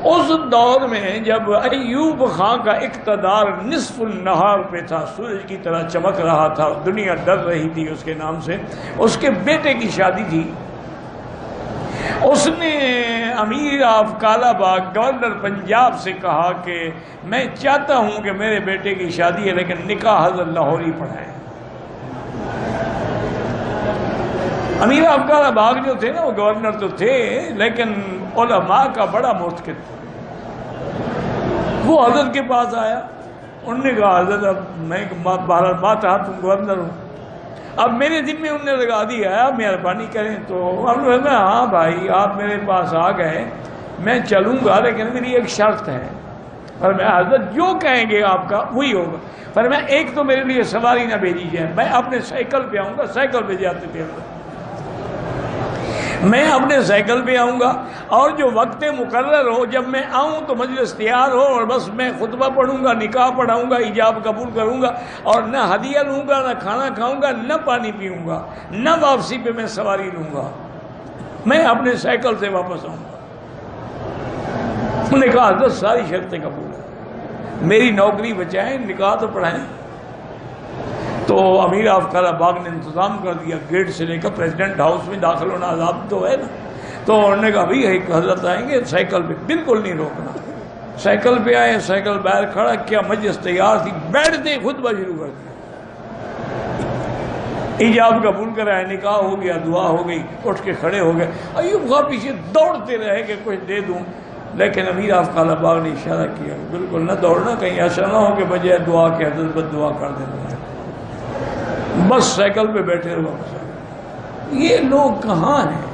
اس دور میں جب ایوب خان کا اقتدار نصف النہار پہ تھا، سورج کی طرح چمک رہا تھا، دنیا ڈر رہی تھی اس کے نام سے، اس کے بیٹے کی شادی تھی، اس نے امیر آف کالا باغ گورنر پنجاب سے کہا کہ میں چاہتا ہوں کہ میرے بیٹے کی شادی ہے لیکن نکاح حضرت لاہوری پڑھائیں۔ امیر آف کالا باغ جو تھے نا وہ گورنر تو تھے لیکن علماء کا بڑا منتقد تھا۔ وہ حضرت کے پاس آیا، انہوں نے کہا حضرت اب میں بہرحال ماتحت تم گورنر ہوں، اب میرے ذمے انہوں نے لگا دیا ہے، آپ مہربانی کریں۔ تو انہوں نے کہا ہاں بھائی آپ میرے پاس آ گئے، میں چلوں گا لیکن میری ایک شرط ہے۔ پر میں حضرت جو کہیں گے آپ کا وہی ہوگا۔ پر میں ایک تو میرے لیے سواری نہ بھیجی جائے، میں اپنے سائیکل پہ آؤں گا، سائیکل پہ جاتے تھے میں اپنے سائیکل پہ آؤں گا، اور جو وقت مقرر ہو جب میں آؤں تو مجلس تیار ہو، اور بس میں خطبہ پڑھوں گا، نکاح پڑھاؤں گا، ایجاب قبول کروں گا، اور نہ ہدیہ لوں گا، نہ کھانا کھاؤں گا، نہ پانی پیوں گا، نہ واپسی پہ میں سواری لوں گا، میں اپنے سائیکل سے واپس آؤں گا۔ انہوں نے کہا حضرت ساری شرطیں قبول ہیں، میری نوکری بچائیں، نکاح تو پڑھائیں۔ تو امیر آف کالا باغ نے انتظام کر دیا، گیٹ سے لے کر پریزیڈنٹ ہاؤس میں داخل ہونا عذاب تو ہے نا۔ تو انہوں نے کہا بھائی ایک حضرت آئیں گے سائیکل پہ، بالکل نہیں روکنا۔ سائیکل پہ آئے، سائیکل باہر کھڑا کیا، مجلس تیار تھی، بیٹھتے ہی خطبہ شروع کر دیا، ایجاب قبول کرائے، نکاح ہو گیا، دعا ہو گئی، اٹھ کے کھڑے ہو گئے۔ ایوب خان پیچھے دوڑتے رہے کہ کچھ دے دوں، لیکن امیر آف کالا باغ نے اشارہ کیا بالکل نہ دوڑنا، کہیں ایسا نہ ہو کہ بجائے دعا کے حضرت بد دعا کر دینا۔ بس سائیکل پہ بیٹھے واپس آئے۔ یہ لوگ کہاں ہیں؟